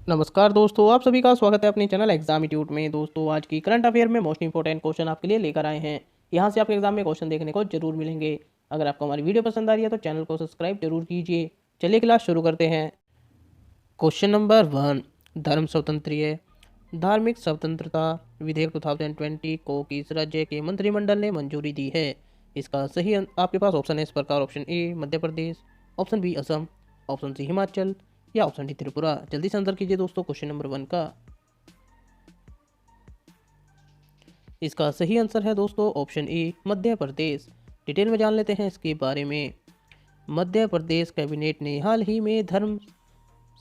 नमस्कार दोस्तों, आप सभी का स्वागत है अपने चैनल एग्जामिट्यूड में। दोस्तों, आज की करंट अफेयर में मोस्ट इंपॉर्टेंट क्वेश्चन आपके लिए लेकर आए हैं। यहाँ से आपके एग्जाम में क्वेश्चन देखने को जरूर मिलेंगे। अगर आपको हमारी वीडियो पसंद आ रही है तो चैनल को सब्सक्राइब जरूर कीजिए। चलिए क्लास शुरू करते हैं। क्वेश्चन नंबर 1, धर्म स्वतंत्रीय धार्मिक स्वतंत्रता विधेयक 2020 को किस राज्य के मंत्रिमंडल ने मंजूरी दी है? इसका सही आपके पास ऑप्शन है इस प्रकार। Option A Madhya Pradesh, option B Assam, option C Himachal या ऑप्शन डी त्रिपुरा। जल्दी से आंसर कीजिए दोस्तों क्वेश्चन नंबर 1 का। इसका सही आंसर है दोस्तों option A Madhya Pradesh. Detail में जान लेते हैं इसके बारे में। मध्य प्रदेश कैबिनेट ने हाल ही में धर्म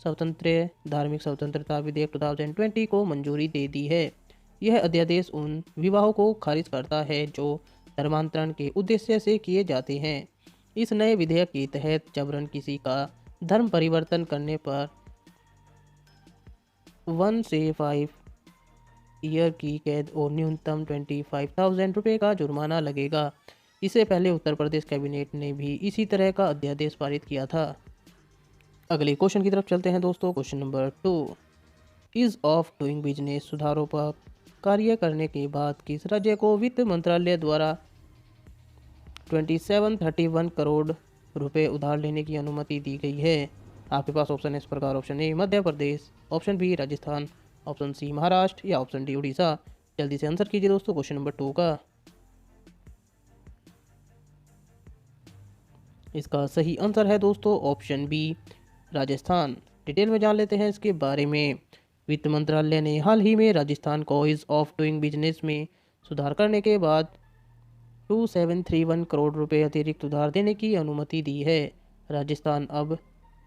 स्वतंत्र धार्मिक स्वतंत्रता विधेयक 2020 को मंजूरी दे दी है। यह अध्यादेश उन विवाहों को खारिज करता है जो धर्मांतरण के उद्देश्य से किए जाते हैं। इस नए विधेयक के तहत जबरन किसी का धर्म परिवर्तन करने पर 1 से 5 ईयर की कैद और न्यूनतम 25,000 रुपये का जुर्माना लगेगा। इससे पहले उत्तर प्रदेश कैबिनेट ने भी इसी तरह का अध्यादेश पारित किया था। अगले क्वेश्चन की तरफ चलते हैं दोस्तों। Question number 2, ease of doing business सुधारों पर कार्य करने के बाद किस राज्य को वित्त मंत्रालय द्वारा 2731 करोड़ रुपए उधार लेने की अनुमति दी गई है? आपके पास ऑप्शन है इस प्रकार। Option A Madhya Pradesh, option B Rajasthan, option C Maharashtra या ऑप्शन डी उड़ीसा। जल्दी से आंसर कीजिए दोस्तों क्वेश्चन नंबर 2 का। इसका सही आंसर है दोस्तों ऑप्शन बी राजस्थान। डिटेल में जान लेते हैं इसके बारे में। वित्त मंत्रालय ने हाल ही में राजस्थान को ईज ऑफ डूइंग बिजनेस में सुधार करने के बाद 2731 करोड़ रुपए अतिरिक्त उधार देने की अनुमति दी है। राजस्थान अब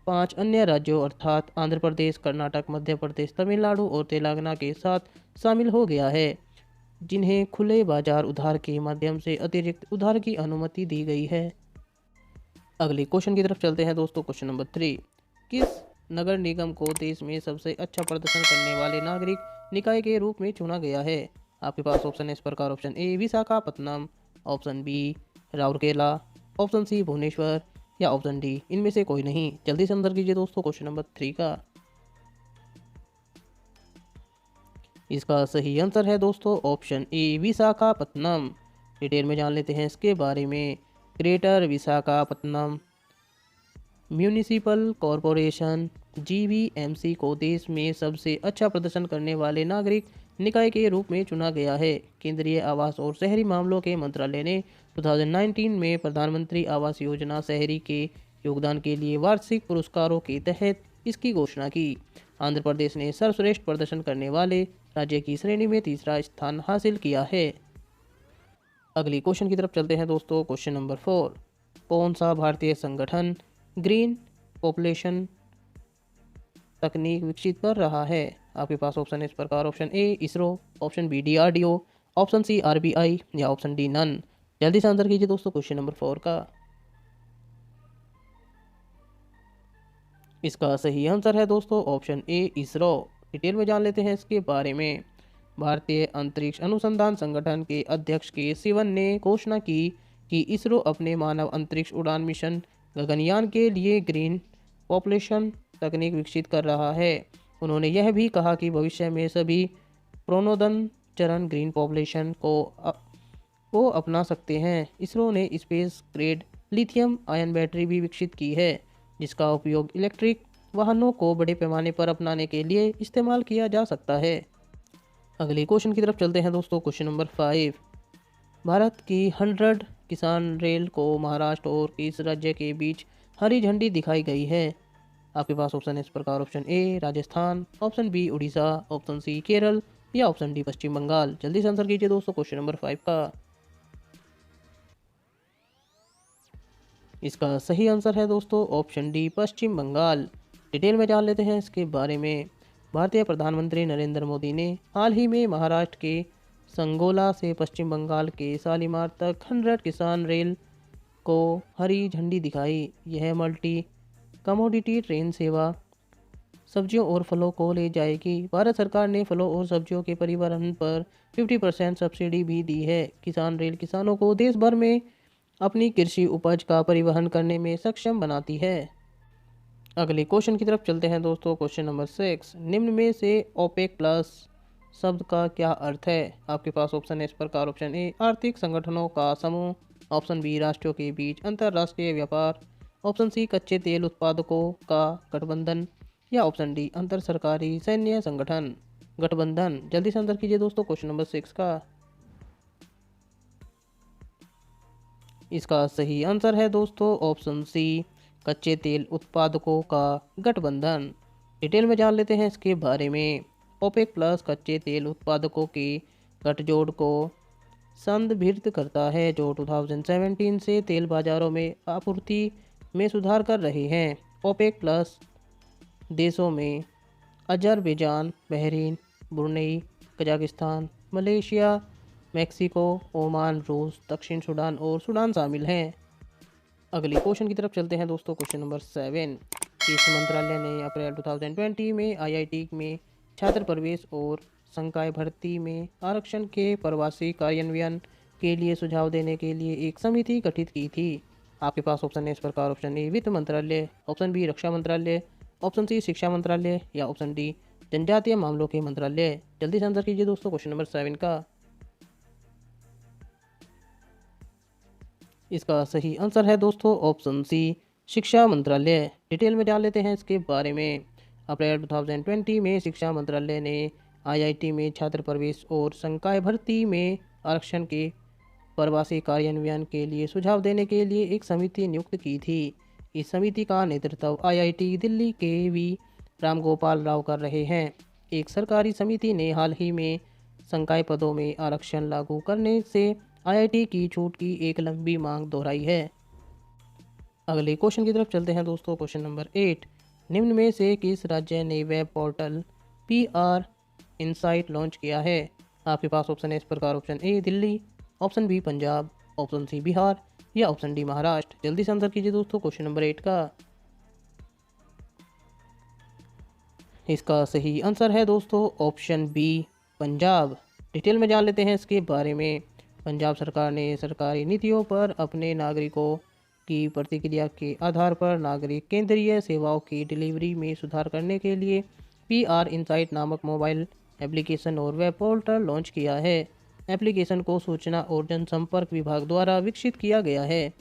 5 अन्य राज्यों अर्थात आंध्र प्रदेश, कर्नाटक, मध्य प्रदेश, तमिलनाडु और तेलंगाना के साथ शामिल हो गया है, जिन्हें खुले बाजार उधार के माध्यम से अतिरिक्त उधार की अनुमति दी गई है। अगले क्वेश्चन की तरफ चलते हैं दोस्तों। क्वेश्चन नंबर 3, किस नगर निगम को देश में सबसे अच्छा प्रदर्शन करने वाले नागरिक निकाय के रूप में चुना गया है? आपके पास ऑप्शन है इस प्रकार। Option A Visakhapatnam, option B Rourkela, option C Bhubaneswar या ऑप्शन डी इनमें से कोई नहीं। जल्दी से आंसर कीजिए दोस्तों क्वेश्चन नंबर 3 का। इसका सही आंसर है दोस्तों ऑप्शन ए विशाखापत्तनम। डिटेल में जान लेते हैं इसके बारे में। Greater Visakhapatnam municipal corporation GVMC को देश में सबसे अच्छा प्रदर्शन करने वाले नागरिक निकाय के रूप में चुना गया है। केंद्रीय आवास और शहरी मामलों के मंत्रालय ने 2019 में प्रधानमंत्री आवास योजना शहरी के योगदान के लिए वार्षिक पुरस्कारों के तहत इसकी घोषणा की। आंध्र प्रदेश ने सर्वश्रेष्ठ प्रदर्शन करने वाले राज्य की श्रेणी में तीसरा स्थान हासिल किया है। अगली क्वेश्चन की तरफ चलते हैं दोस्तों। क्वेश्चन नंबर 4, कौन सा भारतीय संगठन ग्रीन पॉपुलेशन तकनीक विकसित कर रहा है? आपके पास ऑप्शन है इस प्रकार। Option A ISRO, option B DRDO, option C RBI या ऑप्शन डी नन। जल्दी से आंसर कीजिए दोस्तों क्वेश्चन नंबर 4 का। इसका सही आंसर है दोस्तों ऑप्शन ए इसरो। डिटेल में जान लेते हैं इसके बारे में। भारतीय अंतरिक्ष अनुसंधान संगठन के अध्यक्ष के सिवन ने घोषणा की कि इसरो अपने मानव अंतरिक्ष उड़ान मिशन गगनयान के लिए ग्रीन पॉपुलेशन तकनीक विकसित कर रहा है। उन्होंने यह भी कहा कि भविष्य में सभी प्रणोदन चरण ग्रीन पॉपुलेशन को अपना सकते हैं। इसरो ने space grade lithium ion battery भी विकसित की है, जिसका उपयोग इलेक्ट्रिक वाहनों को बड़े पैमाने पर अपनाने के लिए इस्तेमाल किया जा सकता है। अगले क्वेश्चन की तरफ चलते हैं दोस्तों। क्वेश्चन नंबर 5, भारत की 100 किसान रेल को महाराष्ट्र और किस राज्य के बीच हरी झंडी दिखाई गई है? आपके पास ऑप्शन है इस प्रकार। Option A Rajasthan, option B Orissa, option C Kerala या ऑप्शन डी पश्चिम बंगाल। जल्दी से आंसर कीजिए दोस्तों क्वेश्चन नंबर 5 का। इसका सही आंसर है दोस्तों ऑप्शन डी पश्चिम बंगाल। डिटेल में जान लेते हैं इसके बारे में। भारतीय प्रधानमंत्री नरेंद्र मोदी ने हाल ही में महाराष्ट्र के संगोला से पश्चिम बंगाल के शालीमार तक 100 किसान रेल को हरी झंडी दिखाई। यह मल्टी कमोडिटी ट्रेन सेवा सब्जियों और फलों को ले जाएगी। भारत सरकार ने फलों और सब्जियों के परिवहन पर 50% सब्सिडी भी दी है। किसान रेल किसानों को देश भर में अपनी कृषि उपज का परिवहन करने में सक्षम बनाती है। अगले क्वेश्चन की तरफ चलते हैं दोस्तों। क्वेश्चन नंबर 6, निम्न में से ओपेक प्लस शब्द का क्या अर्थ है? आपके पास ऑप्शन है इस प्रकार। ऑप्शन ए आर्थिक संगठनों का समूह, ऑप्शन बी राष्ट्रों के बीच अंतर्राष्ट्रीय व्यापार, ऑप्शन सी कच्चे तेल उत्पादकों का गठबंधन, या ऑप्शन डी अंतर सरकारी सैन्य संगठन गठबंधन। जल्दी से आंसर कीजिए दोस्तों क्वेश्चन नंबर 6 का। इसका सही आंसर है दोस्तों ऑप्शन सी कच्चे तेल उत्पादकों का गठबंधन। डिटेल में जान लेते हैं इसके बारे में। ओपेक प्लस कच्चे तेल उत्पादकों के गठजोड़ को संदर्भित करता है जो 2017 से तेल बाजारों में आपूर्ति में सुधार कर रहे हैं। ओपेक प्लस देशों में Azerbaijan, Bahrain, Brunei, Kazakhstan, Malaysia, Mexico, Oman, रूस, दक्षिण सूडान और सूडान शामिल हैं। अगले क्वेश्चन की तरफ चलते हैं दोस्तों। क्वेश्चन नंबर 7, किस मंत्रालय ने अप्रैल 2020 में आईआईटी में छात्र प्रवेश और संकाय भर्ती में आरक्षण के प्रवासी कार्यान्वयन के लिए सुझाव देने के लिए एक समिति गठित की थी? आपके पास ऑप्शन है इस प्रकार। ऑप्शन ए वित्त मंत्रालय, ऑप्शन बी रक्षा मंत्रालय, ऑप्शन सी शिक्षा मंत्रालय, या ऑप्शन डी जनजातीय मामलों के मंत्रालय। जल्दी से आंसर कीजिए दोस्तों क्वेश्चन नंबर 7 का। इसका सही आंसर है दोस्तों ऑप्शन सी शिक्षा मंत्रालय। डिटेल में जान लेते हैं इसके बारे में। अप्रैल 2020 में शिक्षा मंत्रालय ने आईआईटी में छात्र प्रवेश और संकाय भर्ती में आरक्षण के प्रवासी कार्यान्वयन के लिए सुझाव देने के लिए एक समिति नियुक्त की थी। इस समिति का नेतृत्व आईआईटी दिल्ली के वी राम गोपाल राव कर रहे हैं। एक सरकारी समिति ने हाल ही में संकाय पदों में आरक्षण लागू करने से आईआईटी की छूट की एक लंबी मांग दोहराई है। अगले क्वेश्चन की तरफ चलते हैं दोस्तों। क्वेश्चन नंबर 8, निम्न में से किस राज्य ने web portal PR insight launch किया है? आपके पास ऑप्शन है इस प्रकार। Option A Delhi, option B Punjab, option C Bihar, या ऑप्शन डी महाराष्ट्र। जल्दी से आंसर कीजिए दोस्तों क्वेश्चन नंबर 8 का। इसका सही आंसर है दोस्तों ऑप्शन बी पंजाब। डिटेल में जान लेते हैं इसके बारे में। पंजाब सरकार ने सरकारी नीतियों पर अपने नागरिकों की प्रतिक्रिया के आधार पर नागरिक केंद्रीय सेवाओं की डिलीवरी में सुधार करने के लिए PR इनसाइट नामक मोबाइल एप्लीकेशन और वेब पोर्टल लॉन्च किया है। एप्लीकेशन को सूचना और जनसंपर्क विभाग द्वारा विकसित किया गया है।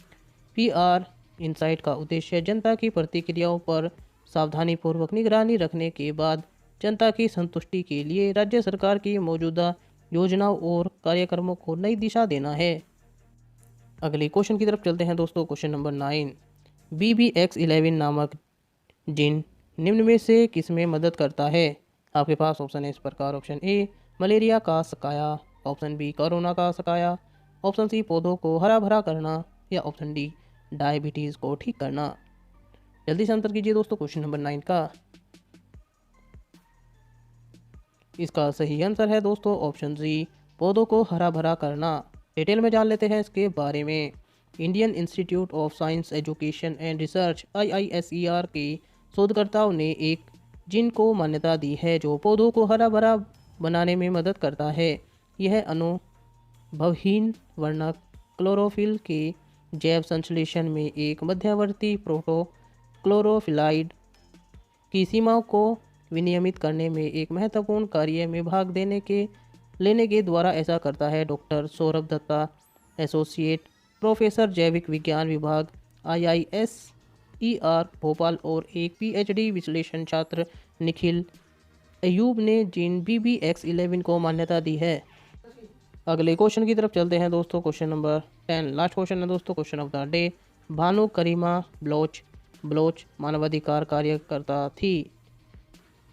PR इनसाइट का उद्देश्य जनता की प्रतिक्रियाओं पर सावधानीपूर्वक निगरानी रखने के बाद जनता की संतुष्टि के लिए राज्य सरकार की मौजूदा योजनाओं और कार्यक्रमों को नई दिशा देना है। अगले क्वेश्चन की तरफ चलते हैं दोस्तों। क्वेश्चन नंबर 9, BBX11 नामक जिन निम्न में से किस में मदद करता है? आपके पास ऑप्शन है इस प्रकार। ऑप्शन ए मलेरिया का सकाया, ऑप्शन बी कोरोना का सकाया, ऑप्शन सी पौधों को हरा भरा करना, या ऑप्शन डी डायबिटीज़ को ठीक करना। जल्दी से आंसर कीजिए दोस्तों क्वेश्चन नंबर 9 का। इसका सही आंसर है दोस्तों ऑप्शन सी पौधों को हरा भरा करना। डिटेल में जान लेते हैं इसके बारे में। Indian institute of science education and research IISER के शोधकर्ताओं ने एक जिन को मान्यता दी है जो पौधों को हरा भरा बनाने में मदद करता है। यह अनुभवहीन वर्णक क्लोरोफिल के जैव संश्लेषण में एक मध्यवर्ती प्रोटो क्लोरोफिलाइड की सीमाओं को विनियमित करने में एक महत्वपूर्ण कार्य में भाग लेने के द्वारा ऐसा करता है। Doctor Saurabh Datta, associate professor जैविक विज्ञान विभाग IISER भोपाल, और एक PhD विश्लेषण छात्र निखिल अयूब ने जिन BBX11 को मान्यता दी है। अगले क्वेश्चन की तरफ चलते हैं दोस्तों। क्वेश्चन नंबर 10 लास्ट क्वेश्चन है दोस्तों, question of the day. Bhanu Karima Baloch मानवाधिकार कार्यकर्ता थी।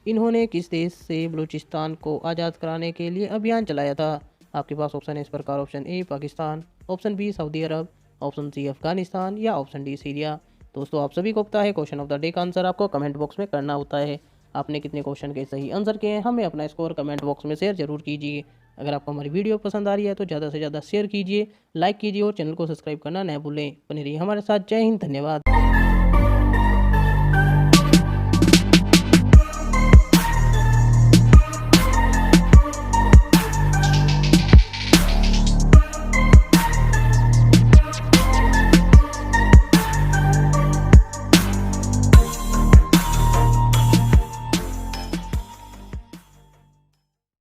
इन्होंने किस देश से बलूचिस्तान को आज़ाद कराने के लिए अभियान चलाया था? आपके पास ऑप्शन है इस प्रकार। Option A Pakistan, option B Saudi Arabia, option C Afghanistan, या ऑप्शन डी सीरिया। दोस्तों आप सभी को पता है क्वेश्चन ऑफ द डे का आंसर आपको कमेंट बॉक्स में करना होता है। आपने कितने क्वेश्चन के सही आंसर किए हैं हमें अपना स्कोर कमेंट बॉक्स में शेयर जरूर कीजिए। अगर आपको हमारी वीडियो पसंद आ रही है तो ज़्यादा से ज़्यादा शेयर कीजिए, लाइक कीजिए और चैनल को सब्सक्राइब करना न भूलें। बने रहिए हमारे साथ। जय हिंद, धन्यवाद।